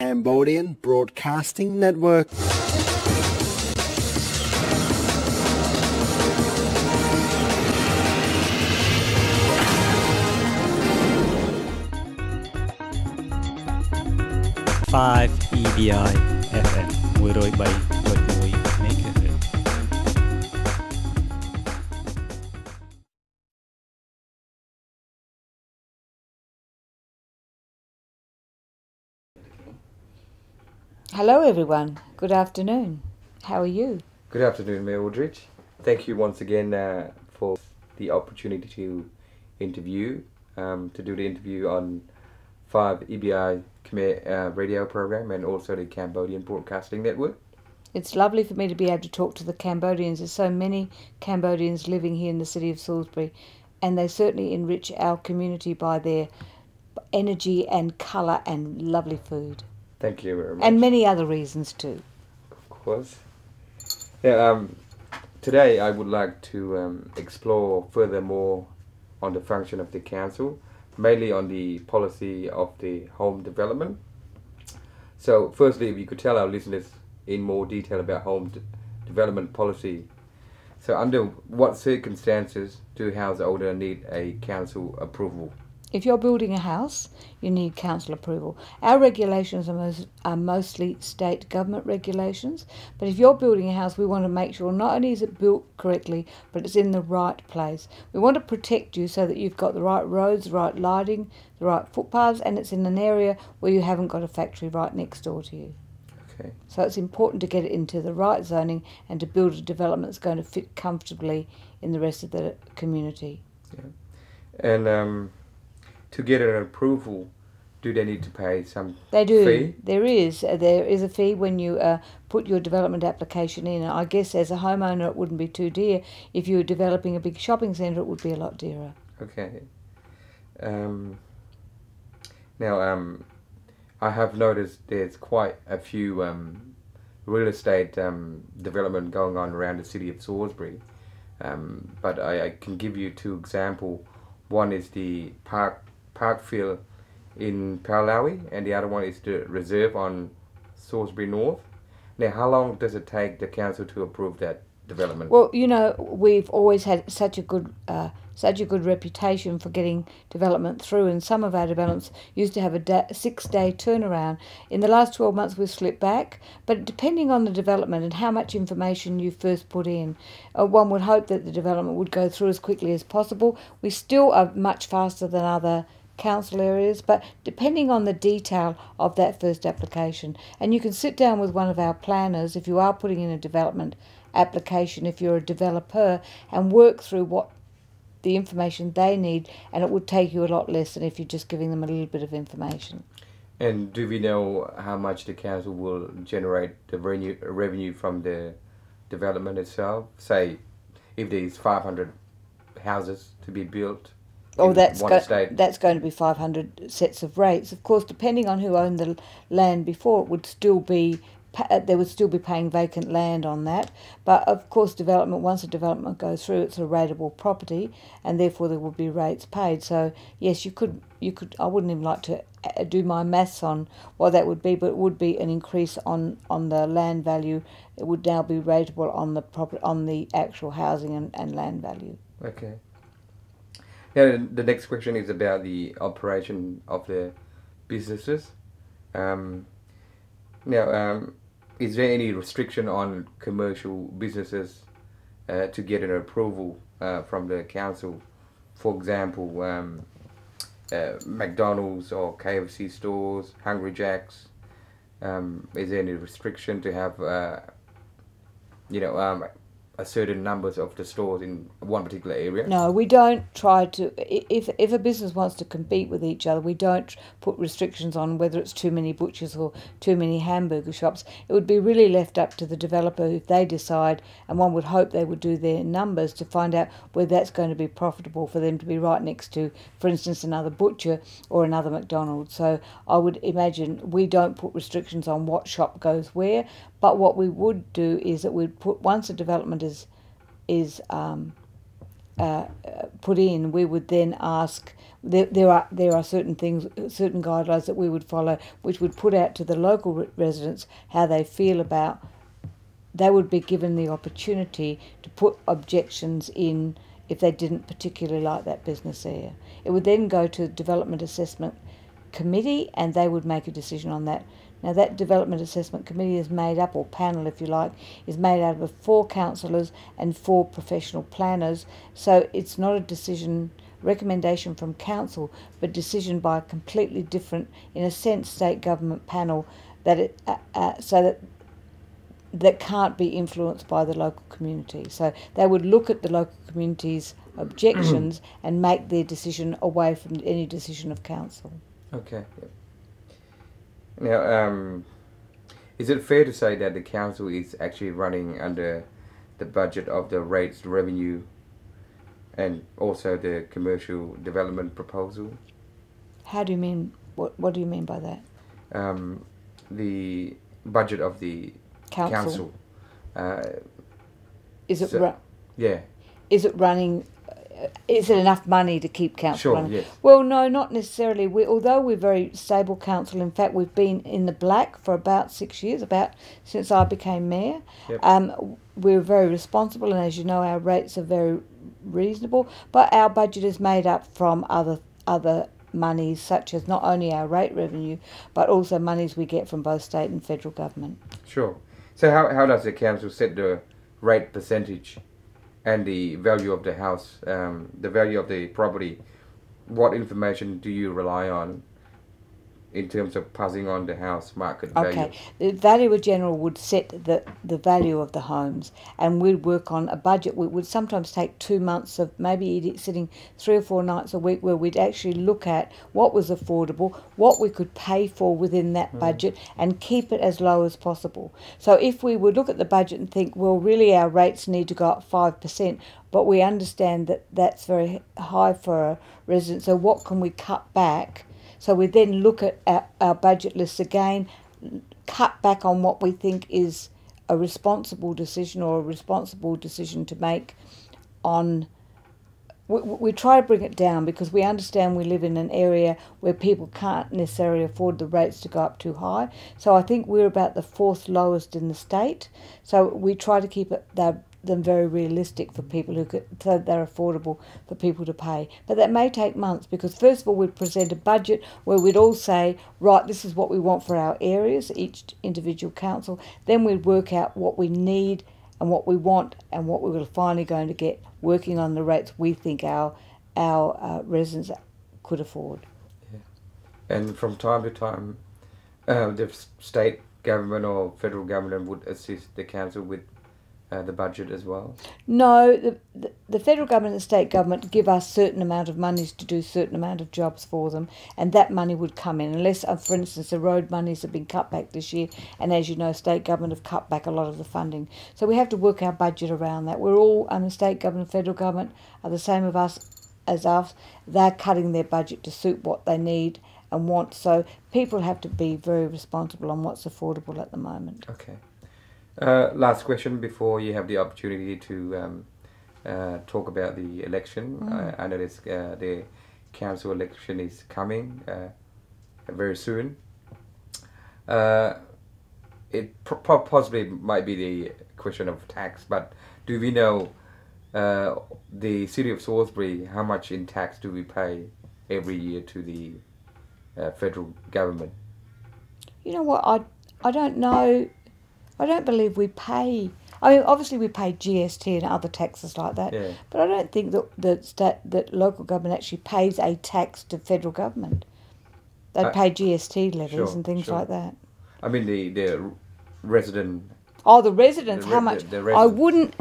Cambodian Broadcasting Network. Five EBI FM 103.1 MHz. Hello everyone, good afternoon. How are you? Good afternoon, Mayor Aldridge. Thank you once again for the opportunity to interview, to do the interview on 5 EBI Khmer radio program and also the Cambodian Broadcasting Network. It's lovely for me to be able to talk to the Cambodians. There's so many Cambodians living here in the city of Salisbury, and they certainly enrich our community by their energy and colour and lovely food. Thank you very much. And many other reasons too. Of course. Yeah, today I would like to explore furthermore on the function of the council, mainly on the policy of the home development. So firstly, if you could tell our listeners in more detail about home development policy. So under what circumstances do householders need a council approval? If you're building a house, you need council approval. Our regulations are mostly state government regulations, but if you're building a house, we want to make sure not only is it built correctly, but it's in the right place. We want to protect you so that you've got the right roads, the right lighting, the right footpaths, and it's in an area where you haven't got a factory right next door to you. Okay. So it's important to get it into the right zoning and to build a development that's going to fit comfortably in the rest of the community. Yeah. And to get an approval, do they need to pay some They do. fee? There is a fee when you put your development application in. I guess as a homeowner it wouldn't be too dear. If you were developing a big shopping centre, it would be a lot dearer. Okay. Now, I have noticed there's quite a few real estate development going on around the city of Salisbury. But I can give you two examples. One is the Parkfield in Paolawi, and the other one is the reserve on Salisbury North. Now, how long does it take the council to approve that development? Well, you know, we've always had such a good reputation for getting development through, and some of our developments used to have a 6-day turnaround. In the last 12 months, we've slipped back, but depending on the development and how much information you first put in, one would hope that the development would go through as quickly as possible. We still are much faster than other council areas, but depending on the detail of that first application. And you can sit down with one of our planners if you are putting in a development application, if you're a developer, and work through what the information they need, and it would take you a lot less than if you're just giving them a little bit of information. And do we know how much the council will generate the revenue from the development itself? Say, if there's 500 houses to be built. Oh, that's going to be 500 sets of rates. Of course, depending on who owned the land before, it would still be they would still be paying vacant land on that. But of course, once a development goes through, it's a rateable property, and therefore there would be rates paid. So yes, you could. I wouldn't even like to do my maths on what that would be, but it would be an increase on the land value. It would now be rateable on the actual housing and land value. Okay. Now the next question is about the operation of the businesses. Is there any restriction on commercial businesses to get an approval from the council? For example, McDonald's or KFC stores, Hungry Jack's. Is there any restriction to have, a certain numbers of the stores in one particular area? No, we don't try to. If a business wants to compete with each other, we don't put restrictions on whether it's too many butchers or too many hamburger shops. It would be really left up to the developer if they decide, and one would hope they would do their numbers to find out whether that's going to be profitable for them to be right next to, for instance, another butcher or another McDonald's. So I would imagine we don't put restrictions on what shop goes where, but what we would do is that we'd put, once a development is put in, we would then ask. There are certain things, certain guidelines that we would follow, which would put out to the local residents how they feel about. They would be given the opportunity to put objections in if they didn't particularly like that business area. It would then go to the Development Assessment Committee, and they would make a decision on that. Now, that Development Assessment Committee is made up, or panel if you like, is made out of 4 councillors and 4 professional planners. So it's not a recommendation from council, but decision by a completely different, in a sense, state government panel that that can't be influenced by the local community. So they would look at the local community's objections and make their decision away from any decision of council. Okay. Yep. Now, is it fair to say that the council is actually running under the budget of the rates revenue and also the commercial development proposal? How do you mean? What do you mean by that? The budget of the council. Is it yeah. Is it running? Is it enough money to keep council running? Yes. Well, no, not necessarily. Although we're very stable council, in fact, we've been in the black for about 6 years, since I became mayor. Yep. We're very responsible, and as you know, our rates are very reasonable. But our budget is made up from other monies, such as not only our rate revenue, but also monies we get from both state and federal government. Sure. So how does the council set the rate percentage and the value of the house, the value of the property? What information do you rely on in terms of passing on the house market value? Okay, the Valuer General would set the value of the homes, and we'd work on a budget. We would sometimes take 2 months of maybe sitting 3 or 4 nights a week where we'd actually look at what was affordable, what we could pay for within that budget, and keep it as low as possible. So if we would look at the budget and think, well, really our rates need to go up 5%, but we understand that that's very high for a resident, so what can we cut back? So we then look at our budget list again, cut back on what we think is a responsible decision or a responsible decision to make on... We try to bring it down because we understand we live in an area where people can't necessarily afford the rates to go up too high. So I think we're about the 4th lowest in the state. So we try to keep them very realistic for people so they're affordable for people to pay. But that may take months because first of all we'd present a budget where we'd all say, right, this is what we want for our areas, each individual council. Then we'd work out what we need and what we want and what we were finally going to get, working on the rates we think our residents could afford. Yeah. And from time to time, the state government or federal government would assist the council with the budget as well? No, the federal government and the state government give us certain amount of monies to do certain amount of jobs for them, and that money would come in. Unless, for instance, the road monies have been cut back this year, and as you know, state government have cut back a lot of the funding. So we have to work our budget around that. We're all, the state government and federal government are the same as us. They're cutting their budget to suit what they need and want. So people have to be very responsible on what's affordable at the moment. Okay. Last question before you have the opportunity to talk about the election. I know the council election is coming very soon. It possibly might be the question of tax, but do we know the city of Salisbury, how much in tax do we pay every year to the federal government? You know what, I don't know. I don't believe we pay. I mean, obviously we pay GST and other taxes like that, yeah. But I don't think that local government actually pays a tax to federal government. They pay GST levies and things like that. I mean the resident. Oh, the residents. How much? The I wouldn't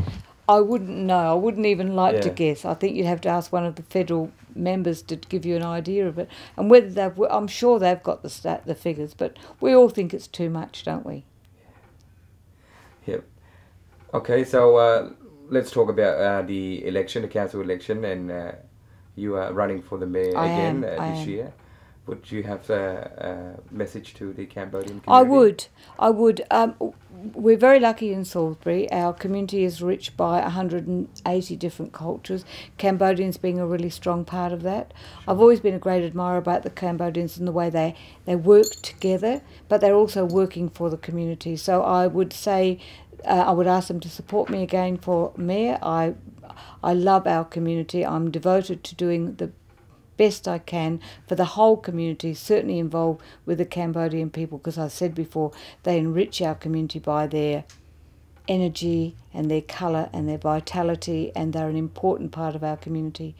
know. I wouldn't even like to Yeah. guess. I think you'd have to ask one of the federal members to give you an idea of it, and whether I'm sure they've got the figures, but we all think it's too much, don't we? Yep. Okay, so let's talk about the election, the council election, and you are running for the mayor again this year. Would you have a message to the Cambodian community? I would. we're very lucky in Salisbury. Our community is rich by 180 different cultures, Cambodians being a really strong part of that. I've always been a great admirer about the Cambodians and the way they work together, but they're also working for the community. So I would say, I would ask them to support me again for mayor. I love our community. I'm devoted to doing the best I can for the whole community, certainly involved with the Cambodian people, because I said before, they enrich our community by their energy and their colour and their vitality, and they're an important part of our community.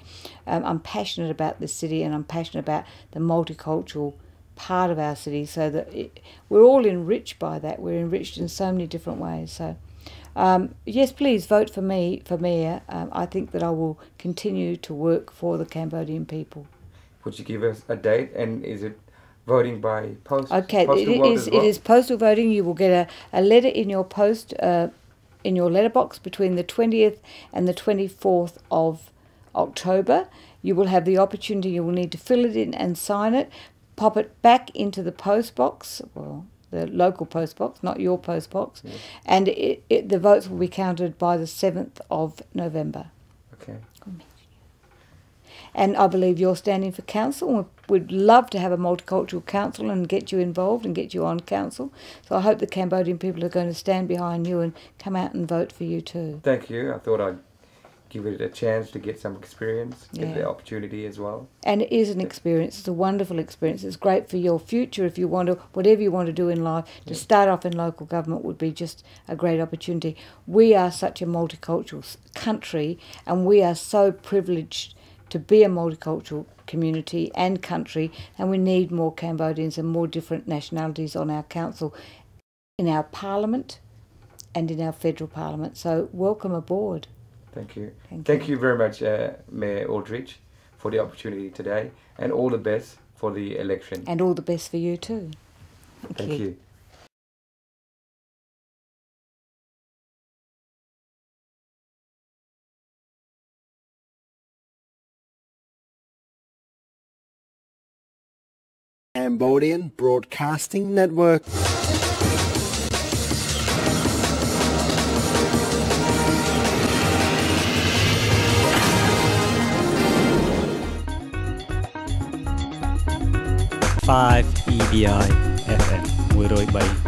I'm passionate about this city, and I'm passionate about the multicultural part of our city, so that we're all enriched by that. We're enriched in so many different ways. So yes, please vote for me for mayor. I think that I will continue to work for the Cambodian people. Would you give us a date, and is it voting by post? Okay, it is postal voting. You will get a letter in your post, in your letterbox between the 20th and the 24th of October. You will have the opportunity, you will need to fill it in and sign it, pop it back into the post box, well, the local post box, not your post box, yeah. And the votes will be counted by the 7th of November. Okay. And I believe you're standing for council. We'd love to have a multicultural council and get you involved and get you on council. So I hope the Cambodian people are going to stand behind you and come out and vote for you too. Thank you. I thought I'd give it a chance to get some experience, get the opportunity as well. And it is an experience. It's a wonderful experience. It's great for your future if you want to, whatever you want to do in life. To start off in local government would be just a great opportunity. We are such a multicultural country, and we are so privileged to be a multicultural community and country, and we need more Cambodians and more different nationalities on our council, in our parliament and in our federal parliament. So welcome aboard. Thank you. Thank you very much, Mayor Aldridge, for the opportunity today, and all the best for the election. And all the best for you too. Thank you. Cambodian Broadcasting Network. Five EBI FM 103.3